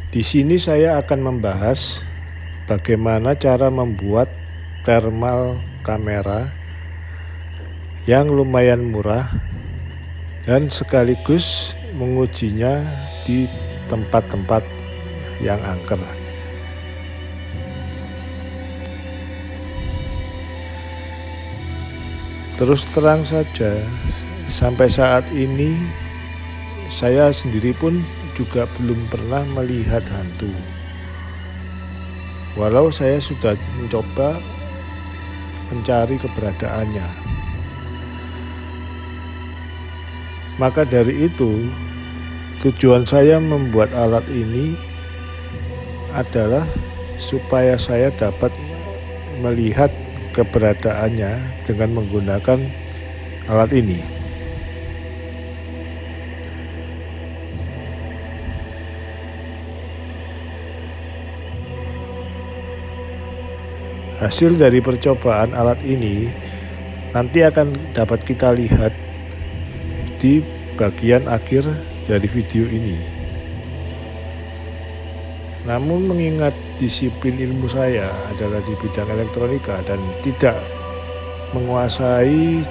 Di sini saya akan membahas bagaimana cara membuat thermal kamera yang lumayan murah dan sekaligus mengujinya di tempat-tempat yang angker. Terus terang saja, sampai saat ini saya sendiri pun juga belum pernah melihat hantu. Walau saya sudah mencoba mencari keberadaannya. Maka dari itu, tujuan saya membuat alat ini adalah supaya saya dapat melihat keberadaannya dengan menggunakan alat ini. Hasil dari percobaan alat ini nanti akan dapat kita lihat di bagian akhir dari video ini. Namun mengingat disiplin ilmu saya adalah di bidang elektronika dan tidak menguasai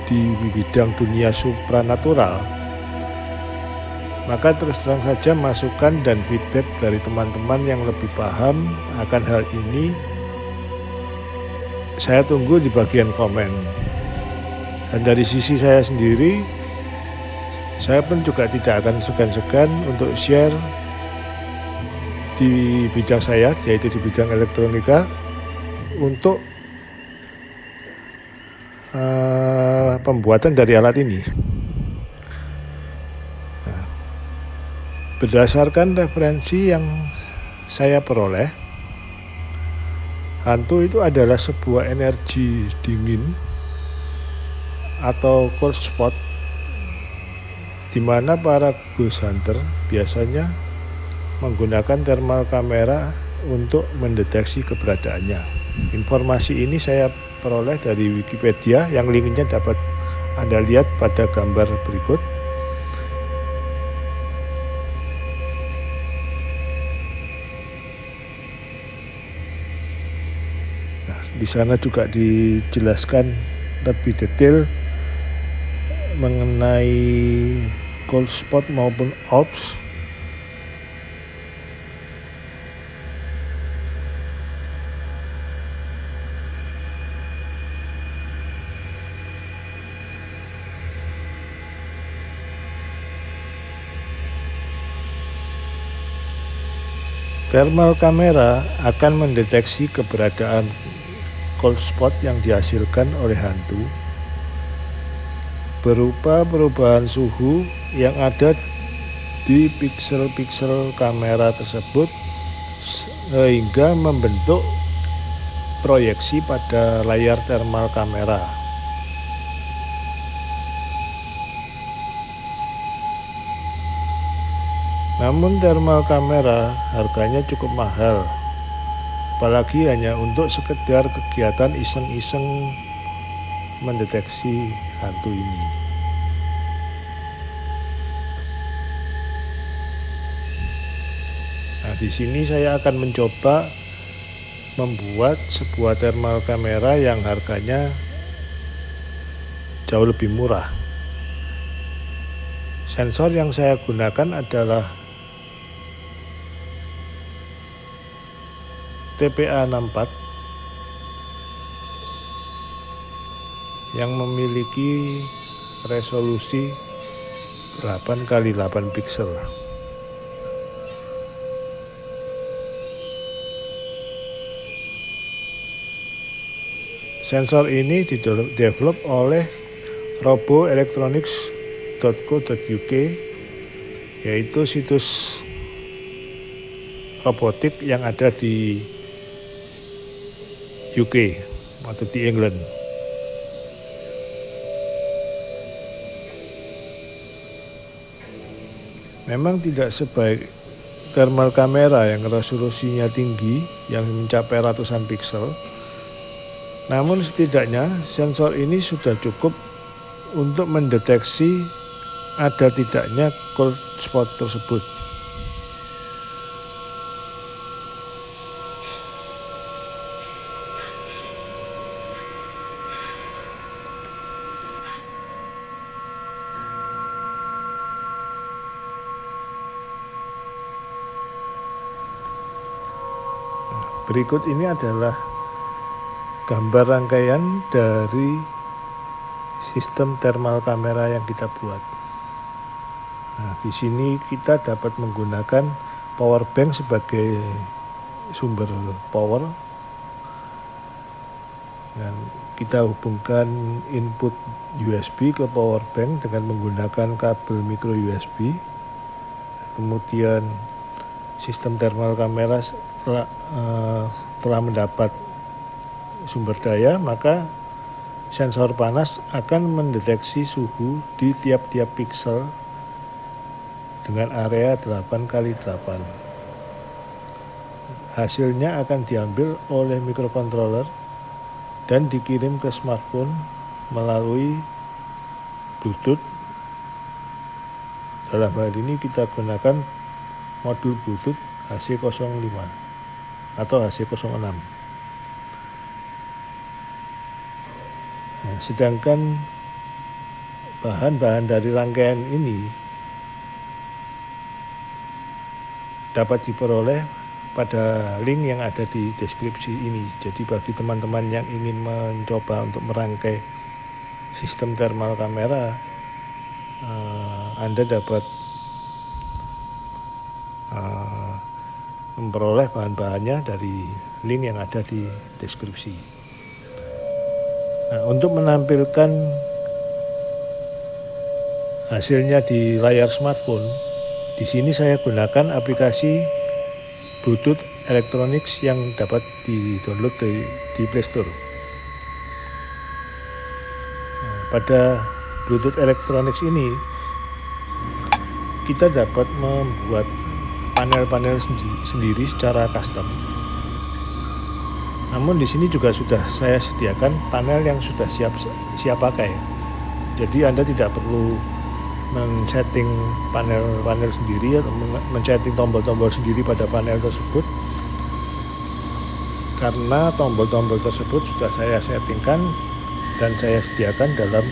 di bidang dunia supranatural, maka terus terang saja masukan dan feedback dari teman-teman yang lebih paham akan hal ini saya tunggu di bagian komen. Dan dari sisi saya sendiri, saya pun juga tidak akan segan-segan untuk share di bidang saya, yaitu di bidang elektronika, untuk pembuatan dari alat ini. Nah, berdasarkan referensi yang saya peroleh, hantu itu adalah sebuah energi dingin atau cold spot di mana para ghost hunter biasanya menggunakan thermal kamera untuk mendeteksi keberadaannya. Informasi ini saya peroleh dari Wikipedia yang linknya dapat Anda lihat pada gambar berikut. Nah, di sana juga dijelaskan lebih detail mengenai cold spot maupun orbs. Thermal kamera akan mendeteksi keberadaan cold spot yang dihasilkan oleh hantu berupa perubahan suhu yang ada di piksel-piksel kamera tersebut sehingga membentuk proyeksi pada layar thermal kamera. Namun thermal kamera harganya cukup mahal, apalagi hanya untuk sekedar kegiatan iseng-iseng mendeteksi hantu ini. Nah, di sini saya akan mencoba membuat sebuah thermal kamera yang harganya jauh lebih murah. Sensor yang saya gunakan adalah TPA64 yang memiliki resolusi 8x8 piksel. Sensor ini didevelop oleh roboelectronics.co.uk, yaitu situs robotik yang ada di UK atau di England. Memang tidak sebaik thermal kamera yang resolusinya tinggi yang mencapai ratusan piksel, namun setidaknya sensor ini sudah cukup untuk mendeteksi ada tidaknya cold spot tersebut. Berikut ini adalah gambar rangkaian dari sistem thermal kamera yang kita buat. Nah, di sini kita dapat menggunakan power bank sebagai sumber power, dan kita hubungkan input USB ke power bank dengan menggunakan kabel micro USB. Kemudian sistem thermal kamera telah mendapat sumber daya, maka sensor panas akan mendeteksi suhu di tiap-tiap pixel dengan area 8x8. Hasilnya akan diambil oleh microcontroller dan dikirim ke smartphone melalui Bluetooth. Dalam hal ini kita gunakan modul Bluetooth HC05 atau HC06. Nah, sedangkan bahan-bahan dari rangkaian ini dapat diperoleh pada link yang ada di deskripsi ini. Jadi bagi teman-teman yang ingin mencoba untuk merangkai sistem thermal kamera, Anda dapat memperoleh bahan-bahannya dari link yang ada di deskripsi. Nah, untuk menampilkan hasilnya di layar smartphone, di sini saya gunakan aplikasi Bluetooth Electronics yang dapat di-download di Play Store. Nah, pada Bluetooth Electronics ini kita dapat membuat panel-panel sendiri secara custom. Namun di sini juga sudah saya sediakan panel yang sudah siap pakai. Jadi Anda tidak perlu men-setting panel-panel sendiri atau men-setting tombol-tombol sendiri pada panel tersebut, karena tombol-tombol tersebut sudah saya settingkan dan saya sediakan dalam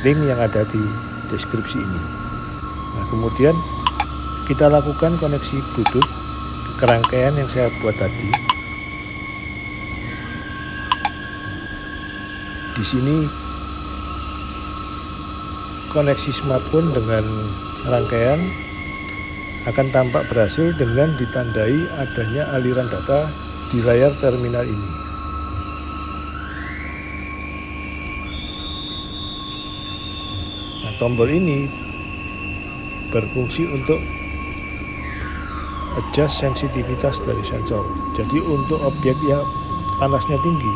link yang ada di deskripsi ini. Nah, kemudian kita lakukan koneksi Bluetooth ke rangkaian yang saya buat tadi. Di sini koneksi smartphone dengan rangkaian akan tampak berhasil dengan ditandai adanya aliran data di layar terminal ini. Nah, tombol ini berfungsi untuk adjust sensitivitas dari sensor. Jadi untuk objek yang panasnya tinggi,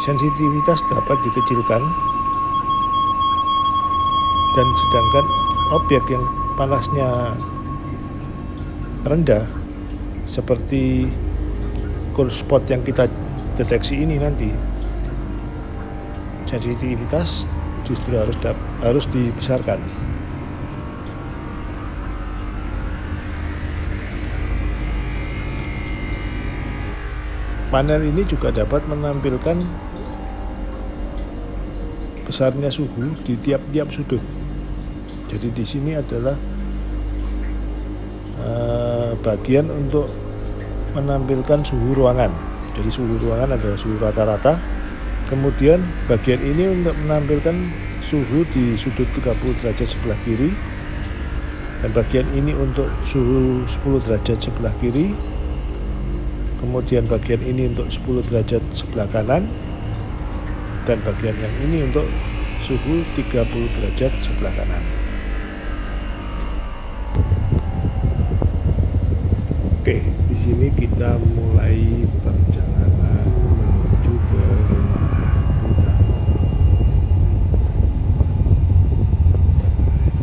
sensitivitas dapat dikecilkan, dan sedangkan objek yang panasnya rendah seperti cool spot yang kita deteksi ini, nanti sensitivitas justru harus dibesarkan. Panel ini juga dapat menampilkan besarnya suhu di tiap-tiap sudut. Jadi di sini adalah bagian untuk menampilkan suhu ruangan. Jadi suhu ruangan adalah suhu rata-rata. Kemudian bagian ini untuk menampilkan suhu di sudut 30 derajat sebelah kiri. Dan bagian ini untuk suhu 10 derajat sebelah kiri. Kemudian bagian ini untuk 10 derajat sebelah kanan, dan bagian yang ini untuk suhu 30 derajat sebelah kanan. Oke, di sini kita mulai perjalanan menuju ke rumah Buddha.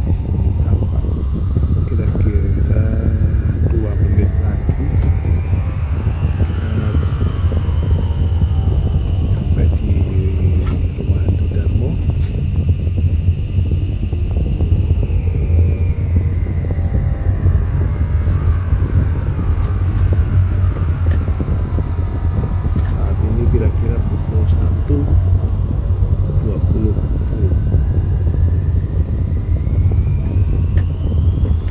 Ini tampak kira-kira 2 menit lagi sampai di rumah hantu Darmo. Saat ini kira-kira pukul 1.20.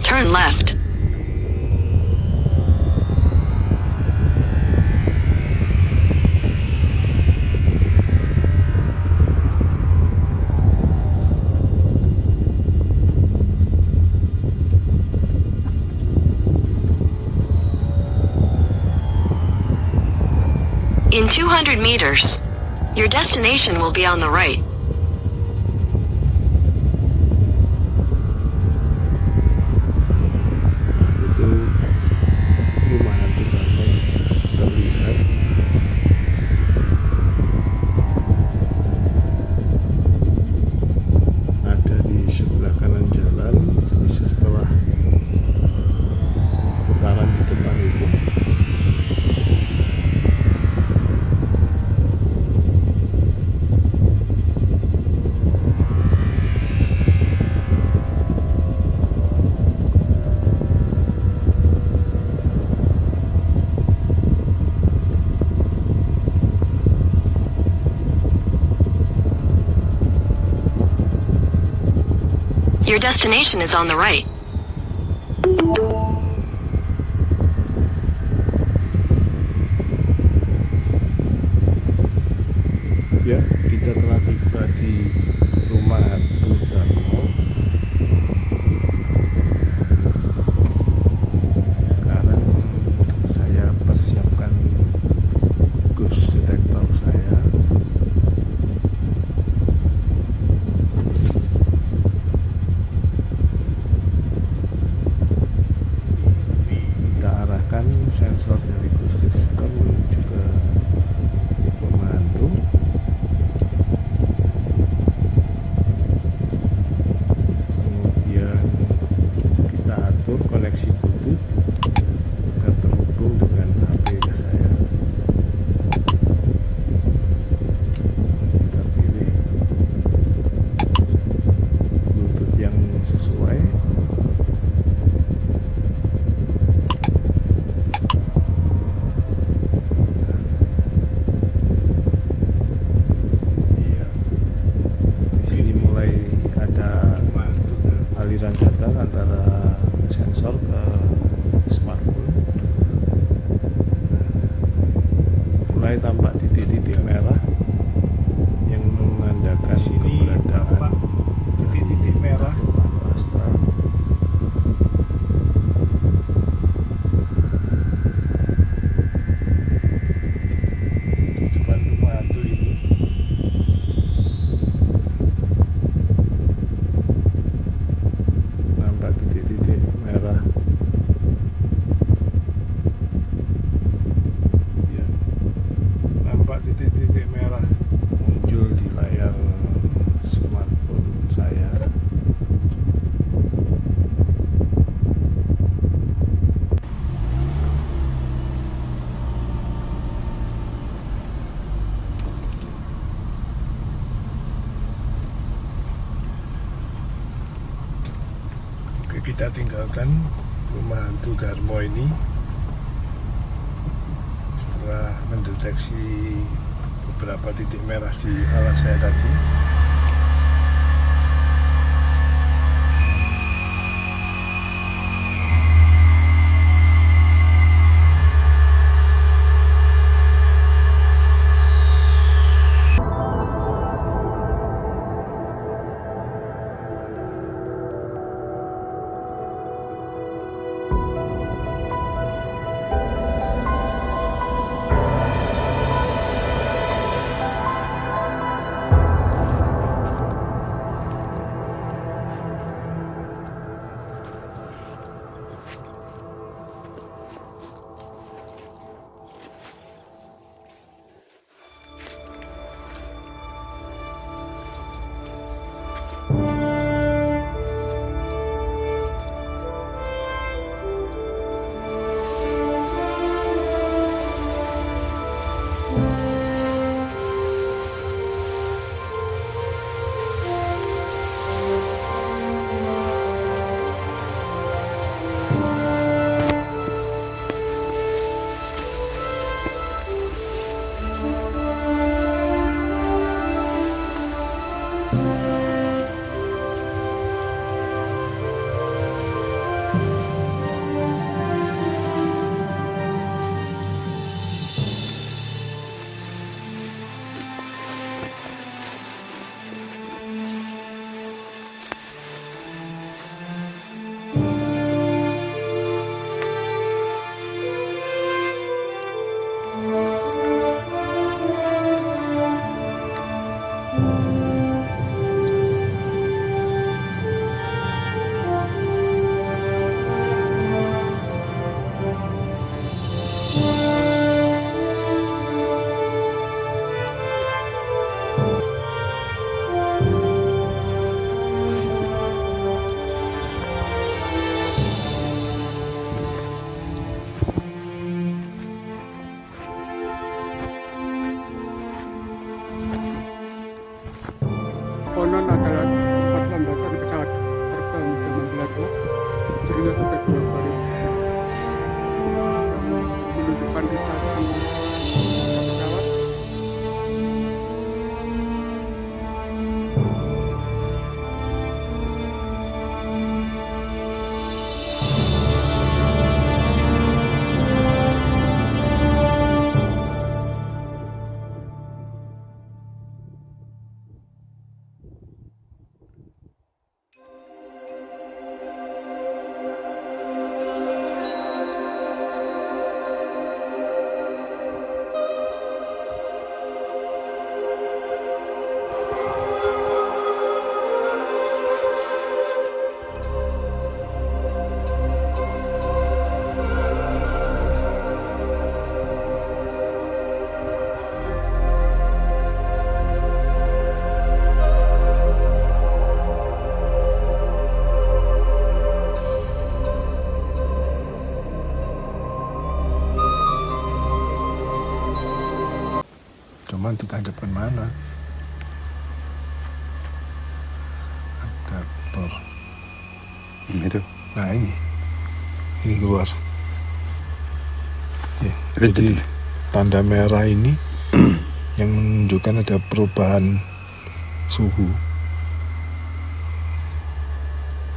Turn left. In 200 meters, your destination will be on the right. Itu rumah hantu Darmoy terlihat. Ada di sebelah kanan jalan, jadi setelah putaran di depan itu. Your destination is on the right. Ya, kita telah tiba di rumah hantu Darmo. Sekarang saya persiapkan ghost detector saya. Kita arahkan sensor dari ghost detector menuju ke rumah hantu. Kemudian kita atur koneksi Bluetooth agar terhubung dengan HP saya. Kita pilih Bluetooth yang sesuai. Iya. Di sini mulai ada aliran data antara sensor ke smartphone. Mulai tampak titik-titik merah yang menandakan keberadaan titik-titik merah astral. Di depan rumah hantu ini nampak titik-titik merah. Ya, nampak titik-titik merah muncul di layar smartphone saya. Oke, kita tinggalkan rumah hantu Darmo ini setelah mendeteksi beberapa titik merah di alas saya tadi. baterainya sudah 2 baris yang menunjukkan lintasan pesawat. Cuman ditancapkan mana? Adaptor. Itu. Nah ini keluar. Ya, Itu jadi tanda merah ini yang menunjukkan ada perubahan suhu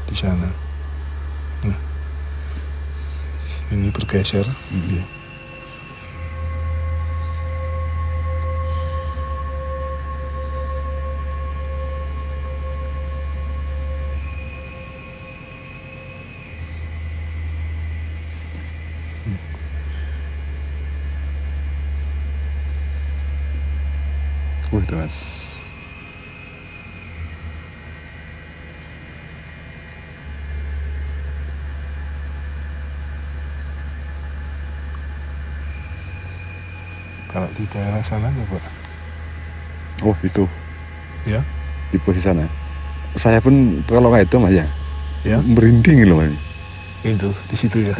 di sana. Nah, ini bergeser. Ya. Itu Mas. Kalau di daerah sana ya Pak. Oh itu Ya. di posisi sana. Saya pun kalau kayak itu Mas ya, Ya. merinding loh Mas. Itu di situ ya.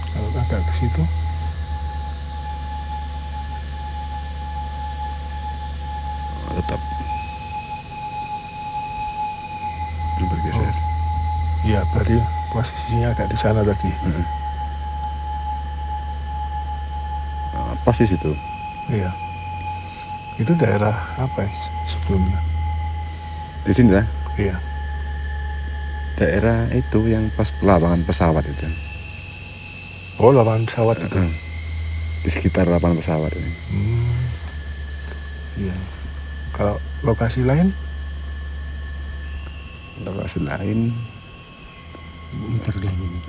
Kalau agak ke situ. Tetap bergeser. Iya, berarti posisinya agak di sana tadi. Pas di situ. Iya. Itu daerah apa ya sebelumnya? Di sini lah. Iya. Daerah itu yang pas lapangan pesawat itu. Oh, lapangan pesawat itu. Di sekitar lapangan pesawat ini. Iya. Kalau lokasi lain? Lokasi lain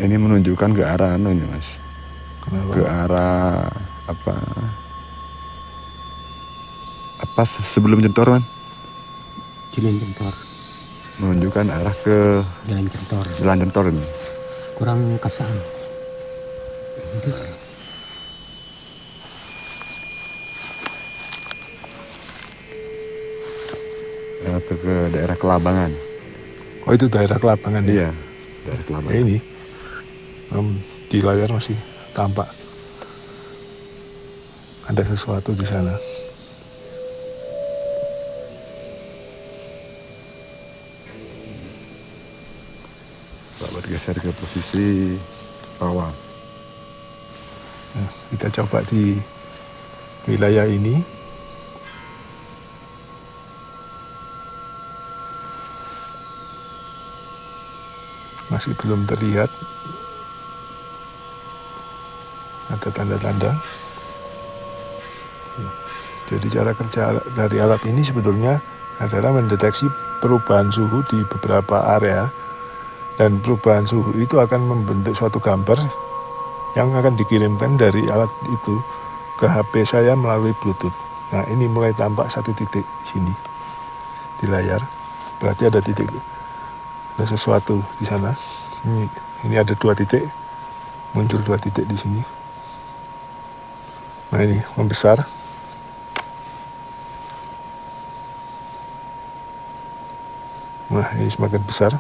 ini menunjukkan ke arah ini Mas. Kenapa? Ke arah apa sebelum Jentor Man? Jalan Jentor, Menunjukkan arah ke Jalan Jentor. Jalan Jentor ini. Kurang kesan. Ke daerah Kelabangan. Oh, itu daerah Kelabangan ya? Iya, daerah Kelabangan. Ini di layar masih tampak ada sesuatu di sana. Pak bergeser ke posisi bawah. Nah, kita coba di wilayah ini. Masih belum terlihat ada tanda-tanda. Jadi cara kerja dari alat ini sebetulnya adalah mendeteksi perubahan suhu di beberapa area, dan perubahan suhu itu akan membentuk suatu gambar yang akan dikirimkan dari alat itu ke HP saya melalui Bluetooth. Nah, ini mulai tampak satu titik di sini di layar. Berarti ada titik, ada sesuatu di sana. Ini ada 2 titik, muncul 2 titik di sini. Nah, ini membesar. Nah, ini semakin besar.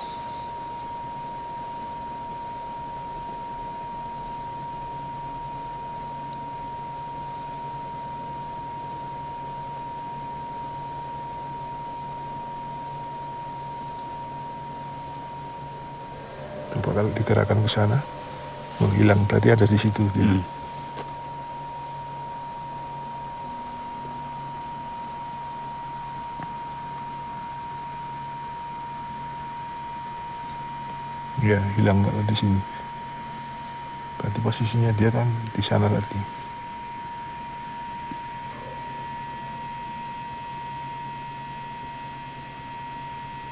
coba kalau digerakkan ke sana, oh hilang, berarti ada di situ dia. Ya hilang kalau di sini. Berarti posisinya dia kan di sana tadi.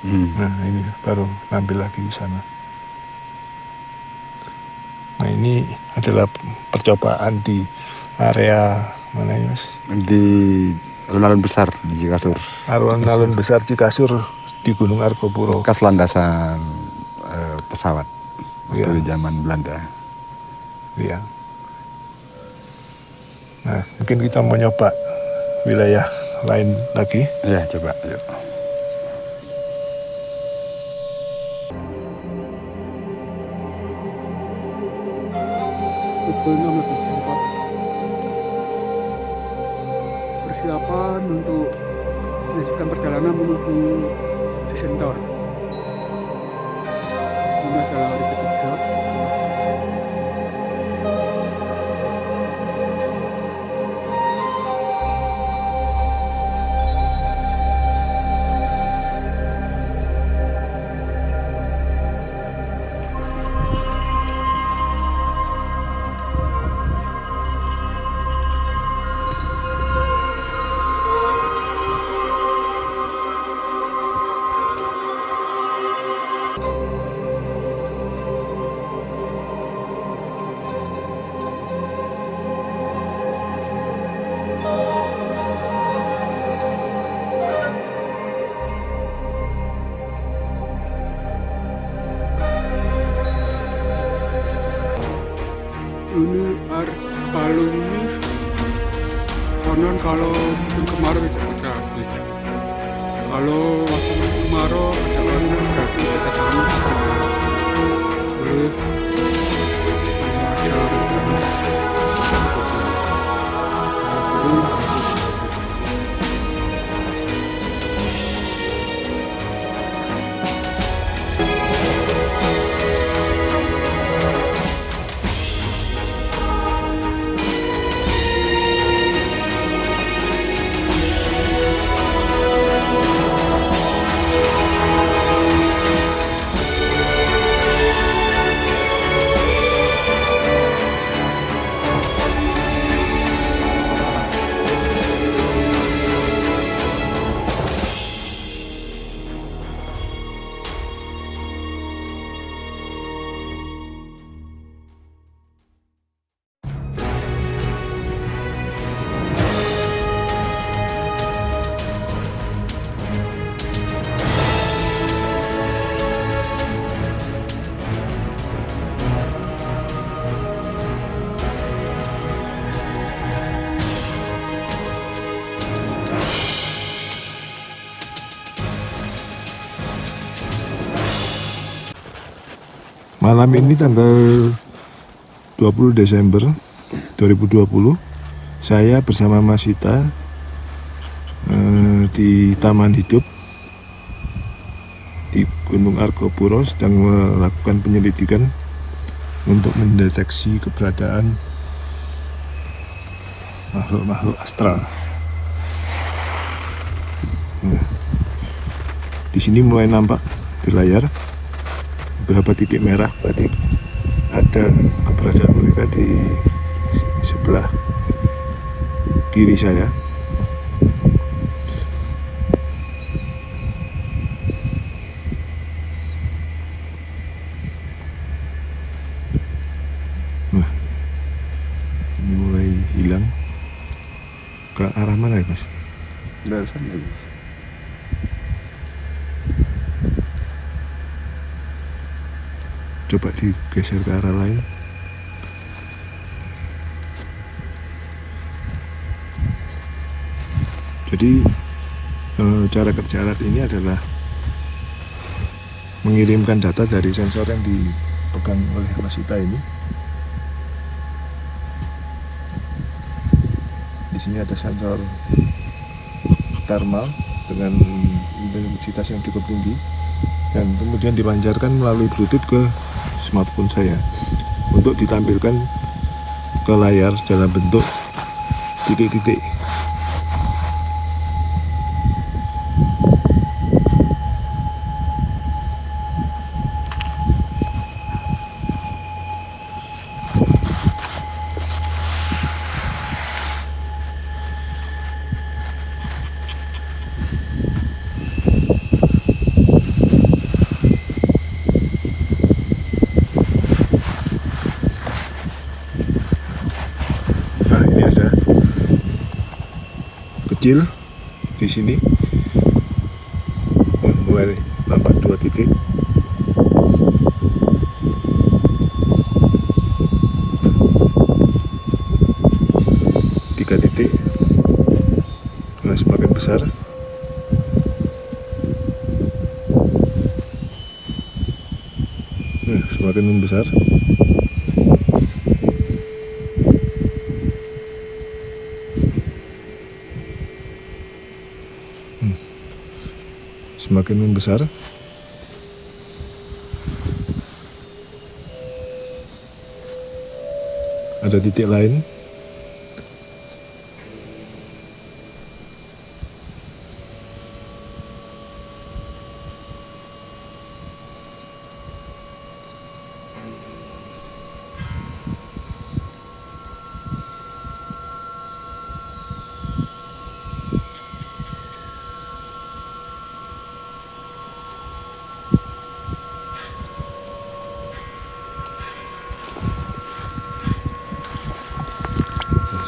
Nah ini baru nampil lagi di sana. Nah ini adalah percobaan di area mana ya Mas? Di alun-alun besar di Cikasur. Alun-alun besar Cikasur di Gunung Argopuro. Bekas landasan pesawat waktu Iya. zaman Belanda. Iya. Nah mungkin kita mau nyoba wilayah lain lagi. Ya coba yuk. Pukul 16.04. Persiapan untuk melanjutkan perjalanan menuju Cisentor. Ini adalah hari ketiga. Ini air balon ini konon kalau musim kemarau tidak bisa habis. Kalau waktu kemarau ada angin berarti kita jangan boleh Malam ini tanggal 20 Desember 2020 saya bersama Mas Sita di Taman Hidup di Gunung Argopuro sedang melakukan penyelidikan untuk mendeteksi keberadaan makhluk-makhluk astral. Di sini mulai nampak di layar beberapa titik merah, berarti ada keberadaan mereka di sebelah kiri saya. Nah, ini mulai hilang. Ke arah mana ya Mas? Dari sana. Coba digeser ke arah lain. Jadi cara kerja alat ini adalah mengirimkan data dari sensor yang dipegang oleh Mas Sita ini. Di sini ada sensor thermal dengan intensitas yang cukup tinggi dan kemudian dipancarkan melalui Bluetooth ke smartphone saya untuk ditampilkan ke layar dalam bentuk titik-titik. Nah, ini ada kecil di sini. Mulai nampak 2 titik. Tiga titik. Nah, semakin besar. Nah, semakin membesar. Semakin membesar. Ada titik lain.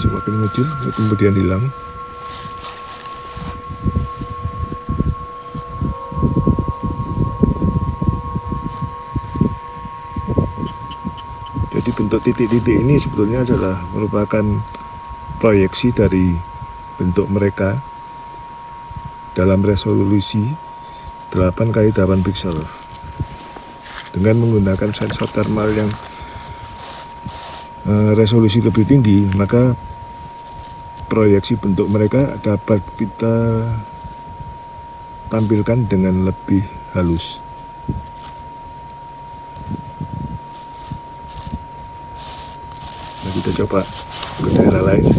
Semakin muncul, kemudian hilang. Jadi bentuk titik-titik ini sebetulnya adalah merupakan proyeksi dari bentuk mereka dalam resolusi 8x8 pixel dengan menggunakan sensor thermal yang resolusi lebih tinggi, maka proyeksi bentuk mereka dapat kita tampilkan dengan lebih halus. Nah, kita coba ke daerah lain.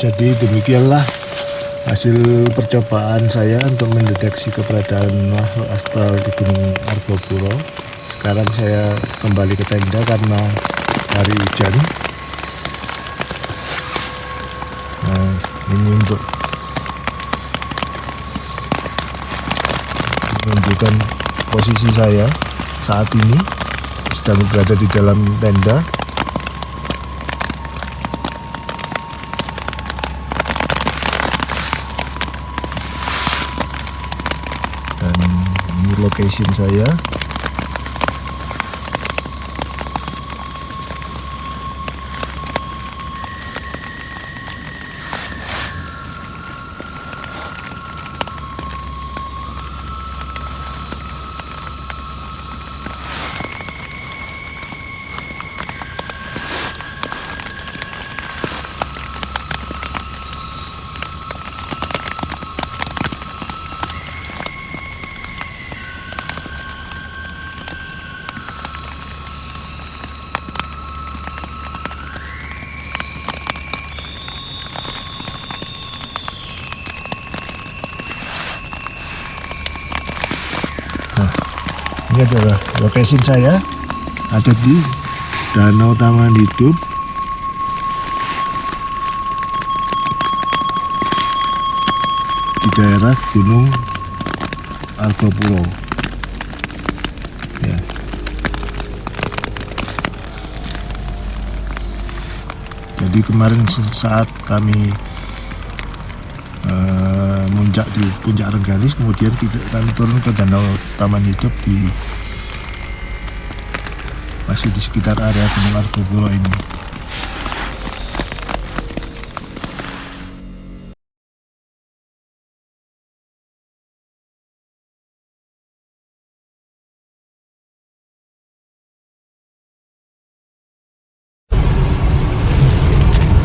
Jadi demikianlah hasil percobaan saya untuk mendeteksi keberadaan makhluk astral di Gunung Argopuro. Sekarang saya kembali ke tenda karena hari hujan. Nah, ini untuk menunjukkan posisi saya saat ini sedang berada di dalam tenda. Dan ini location saya. Ini adalah location saya, ada di Danau Taman Hidup di daerah Gunung Argopuro. Ya. Jadi kemarin saat kami muncak di Puncak Rengganis, kemudian kami turun ke Danau Taman Hidup masih di sekitar area Gunung Argopuro ini.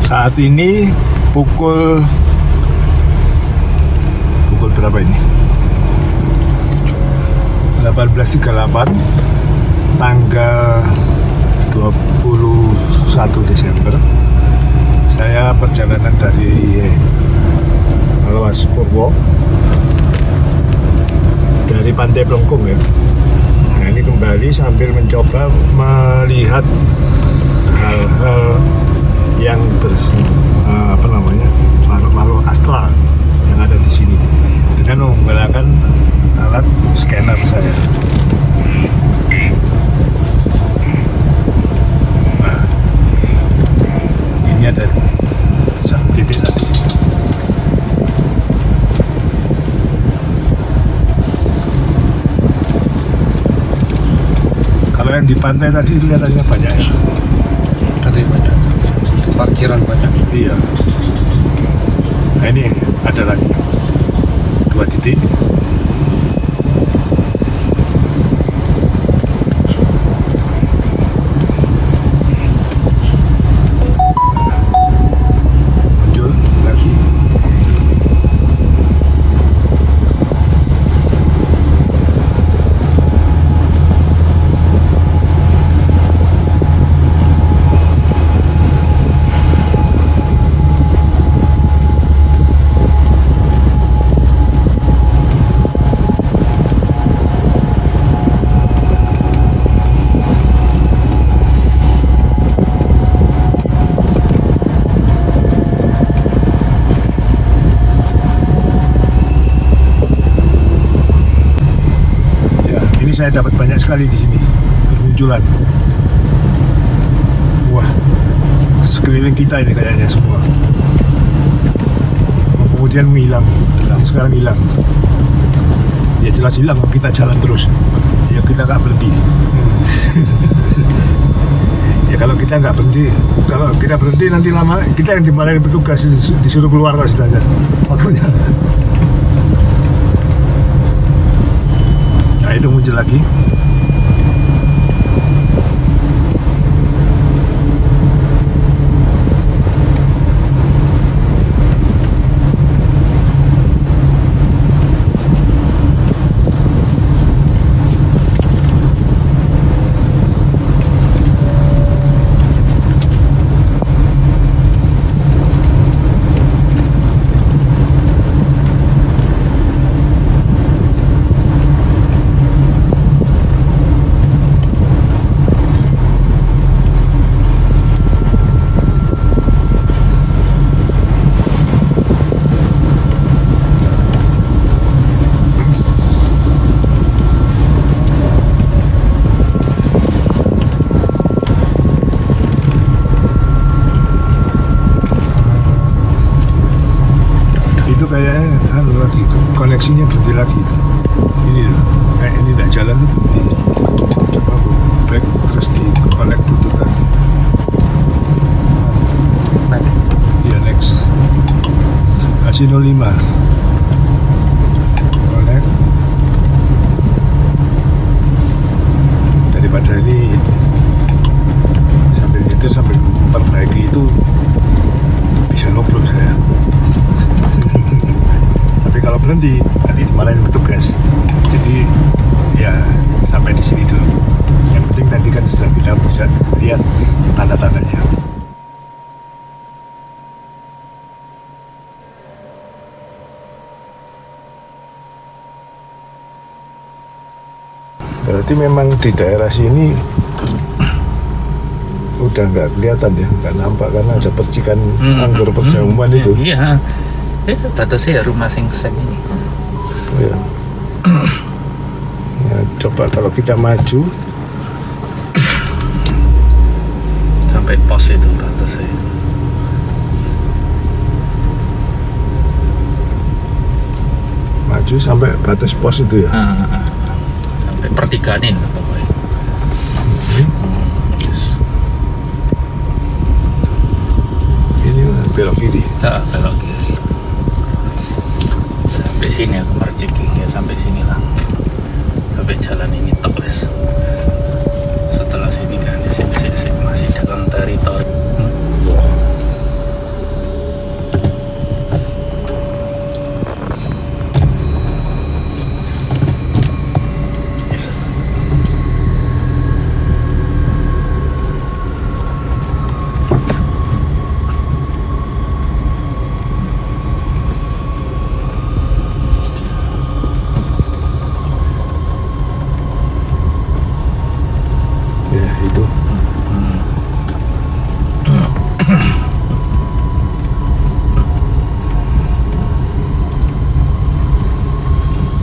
Saat ini pukul berapa ini? 18.38, tanggal 21 Desember. Saya perjalanan dari Lawas Purwo, dari Pantai Plengkung ya. Nah, ini kembali sambil mencoba melihat hal-hal yang makhluk astral yang ada di sini dengan menggunakan alat scanner saya. Nah, ini ada satu titik tadi. Kalau yang di pantai tadi kelihatannya banyak ya. Tadi banyak. Parkiran banyak. Iya. Nah, ini ada lagi 2 titik. Muncul lagi. Saya dapat banyak sekali di sini bermunculan. Wah, sekeliling kita ini kayaknya semua. Kemudian menghilang, sekarang hilang. Ya jelas hilang, kita jalan terus. Ya kita nggak berhenti. Ya kalau kita nggak berhenti, kalau kita berhenti nanti lama kita yang dimarahin petugas, disuruh keluar lah sudah aja waktunya. Nah, itu muncul lagi. Kayaknya lagi koneksinya berhenti lagi. Ini loh, kayak ini tidak jalan tuh berhenti. Coba aku back terus di connect Bluetooth tadi. Iya, next kasih 05 connect. Daripada ini sambil nyetir sambil perbaiki itu bisa ngobrol saya. Tapi kalau berhenti nanti dimarahin petugas. Jadi ya sampai di sini dulu. Yang penting tadi kan sudah kita bisa lihat tanda-tandanya. Berarti memang di daerah sini udah nggak kelihatan ya, nggak nampak karena ada percikan anggur perjamuan itu. Iya, batasnya ya rumah sing ini. Oh ya. Nah, coba kalau kita maju Sampai pos itu batasnya. maju sampai batas pos itu ya. Sampai pertigaan ini lah pokoknya. Yes. Ini belok kiri. Belok kiri. Sampai sini aku mercik ya, sampai sini lah. Sampai jalan ini tok wes. Setelah sini kan masih dalam teritori. Yes. Ya itu.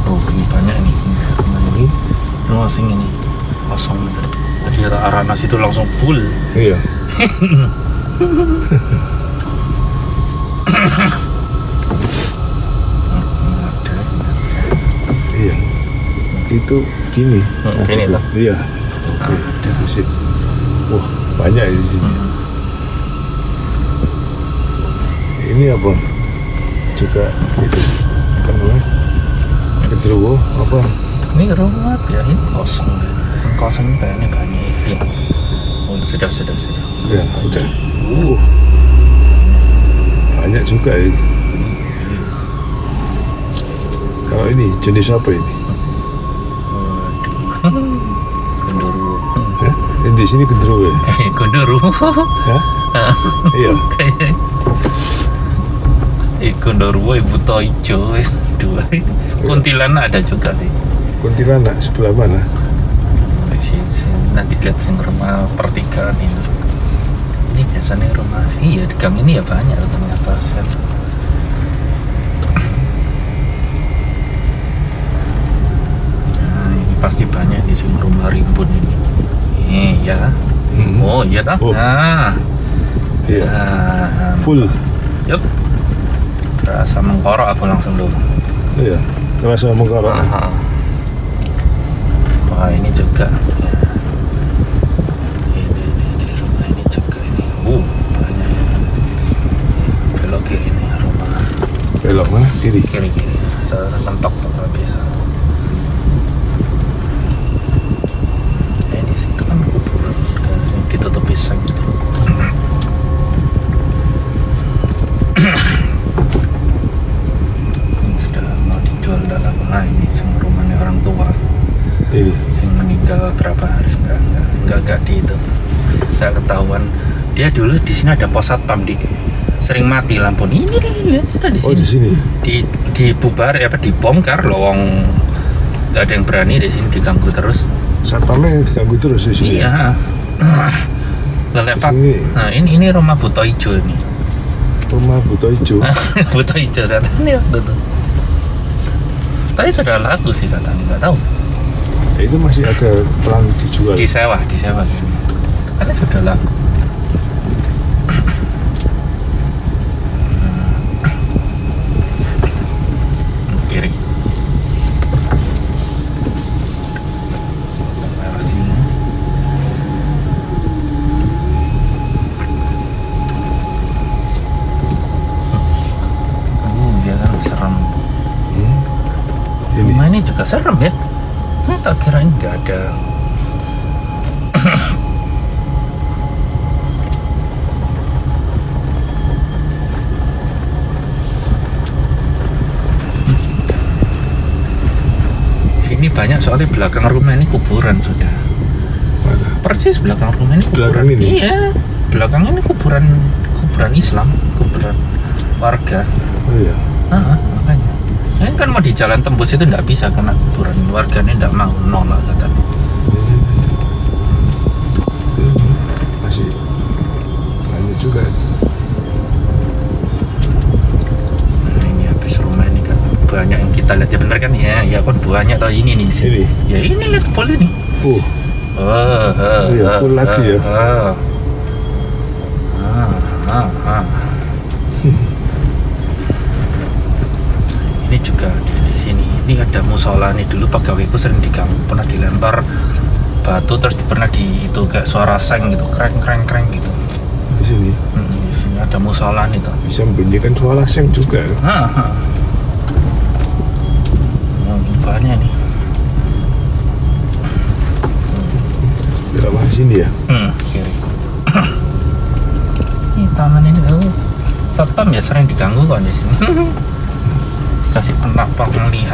Oh, ini banyak nih. Nah, ini rumah sing ini kosong. Jadi arah nasi itu langsung full. Iya. Iya. Itu gini. Gini coba. toh? Iya. Itu sih. Wah, banyak di sini. Ini apa? Juga itu. Apa namanya? Genderuwo apa? Ini rumah ya, ini kosong. Kosong kayaknya banyak. Ya. Oh, sudah. Ya, udah. Banyak juga ini. Kalau ini jenis apa ini? Genderuwo. Hah? Ini di sini genderuwo ya? Kayak genderuwo. Hah? Iya. Kayak genderuwo ibu toijo wes dua. Kuntilanak ada juga sih. Kuntilanak sebelah mana? Di sini nanti lihat sing rumah pertigaan ini. Ini biasanya rumah sih. Iya, di gang ini ya banyak ternyata. Nah, ini pasti banyak di sini rumah rimbun ini. Ya. Oh, iya dah. Oh. Nah. Iya. Nah, Full. yup. Rasa mengkorok aku langsung dulu. Iya. Kerasa mengkorok. Aha. Wah, ini juga. Ini rumah ini juga ini. Banyak. Belok kiri ini rumah. Belok mana? Kiri. Kiri. Saya mentok kalau bisa. Di situ kan kuburan yang ditutup pisang. Sudah mau dijual dalam. Nah, ini semua rumahnya orang tua. Ini. Yang meninggal berapa hari enggak di itu. Saya ketahuan dia dulu di sini ada pos satpam sering mati lampu ini ada di sini. Oh, di sini. Dibubar dibongkar lowong, nggak ada yang berani di sini, diganggu terus. Satpamnya diganggu terus di sini. Iya. Lelepat. Di sini. Nah, ini rumah Buto Ijo ini. Rumah Buto Ijo. Buto Ijo saat ini waktu itu. Tapi sudah laku sih katanya, nggak tahu. Itu masih ada pelan dijual. Disewa. Karena sudah laku. Kiri. Sini. Dia kan serem. Ini. Rumah ini juga serem ya. Tak kirain nggak ada. Sini banyak soalnya belakang rumah ini kuburan sudah. Mana? Persis belakang rumah ini kuburan. Belakang ini? Iya, belakang ini kuburan Islam, kuburan warga. Oh iya. Makanya. Ini kan mau di jalan tembus itu nggak bisa karena kuburan warga ini nggak mau nolak katanya. Masih banyak juga. Nah, banyak yang kita lihat ya, bener kan ya kan banyak tau ini nih Ini. ya ini lihat full ini. Iya, full lagi ya. Ini juga di sini. Ini ada musola nih, dulu pegawaiku sering diganggu, pernah dilempar batu terus pernah di itu kayak suara seng gitu, kreng gitu. Di sini Di sini ada musola nih tuh. bisa membunyikan suara seng juga. Banyak nih. Belok ke sini ya. Kiri. Ini taman ini satpam ya sering diganggu kok di sini. Kasih penampakan nih.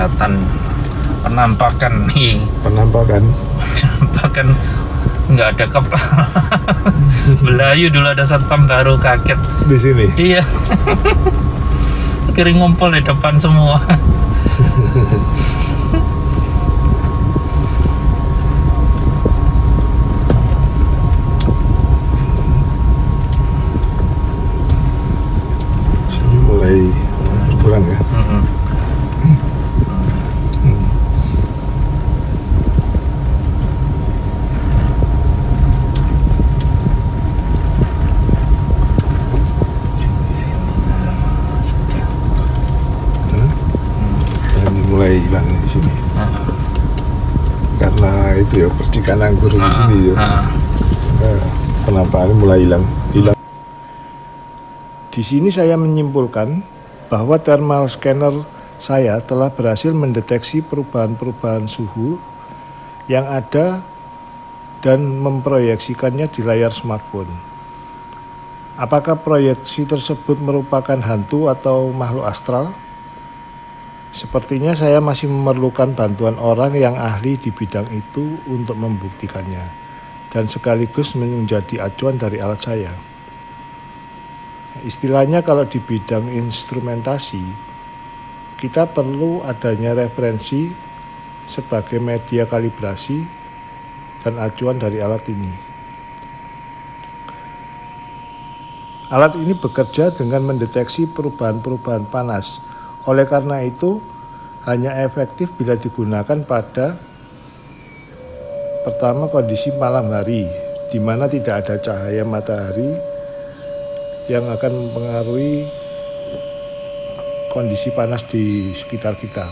Penampakan. Bahkan nggak ada Belayu dulu ada satpam baru kaget. Di sini. Iya. Kiri ngumpul di depan semua. Sini mulai berkurang ya. Ini mulai hilang di sini. Karena itu ya percikan anggur di sini ya. Penampakannya mulai hilang. Di sini saya menyimpulkan bahwa thermal scanner saya telah berhasil mendeteksi perubahan-perubahan suhu yang ada dan memproyeksikannya di layar smartphone. Apakah proyeksi tersebut merupakan hantu atau makhluk astral? Sepertinya saya masih memerlukan bantuan orang yang ahli di bidang itu untuk membuktikannya dan sekaligus menjadi acuan dari alat saya. Istilahnya kalau di bidang instrumentasi, kita perlu adanya referensi sebagai media kalibrasi dan acuan dari alat ini. Alat ini bekerja dengan mendeteksi perubahan-perubahan panas. Oleh karena itu, hanya efektif bila digunakan pada pertama kondisi malam hari, di mana tidak ada cahaya matahari yang akan mempengaruhi kondisi panas di sekitar kita.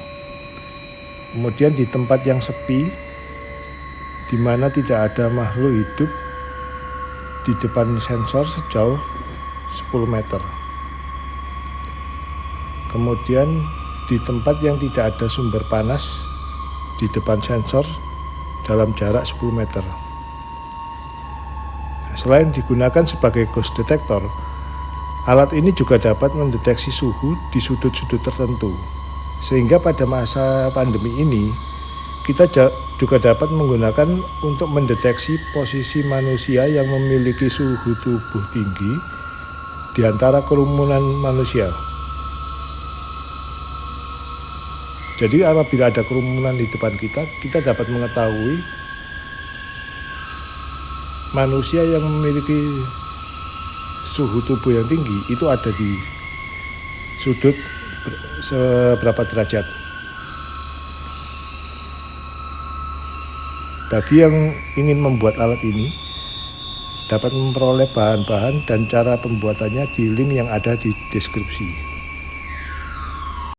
Kemudian di tempat yang sepi, di mana tidak ada makhluk hidup di depan sensor sejauh 10 meter. Kemudian di tempat yang tidak ada sumber panas di depan sensor dalam jarak 10 meter. Selain digunakan sebagai ghost detector, alat ini juga dapat mendeteksi suhu di sudut-sudut tertentu. Sehingga pada masa pandemi ini, kita juga dapat menggunakan untuk mendeteksi posisi manusia yang memiliki suhu tubuh tinggi di antara kerumunan manusia. Jadi apabila ada kerumunan di depan kita, kita dapat mengetahui manusia yang memiliki suhu tubuh yang tinggi itu ada di sudut seberapa derajat. Bagi yang ingin membuat alat ini, dapat memperoleh bahan-bahan dan cara pembuatannya di link yang ada di deskripsi.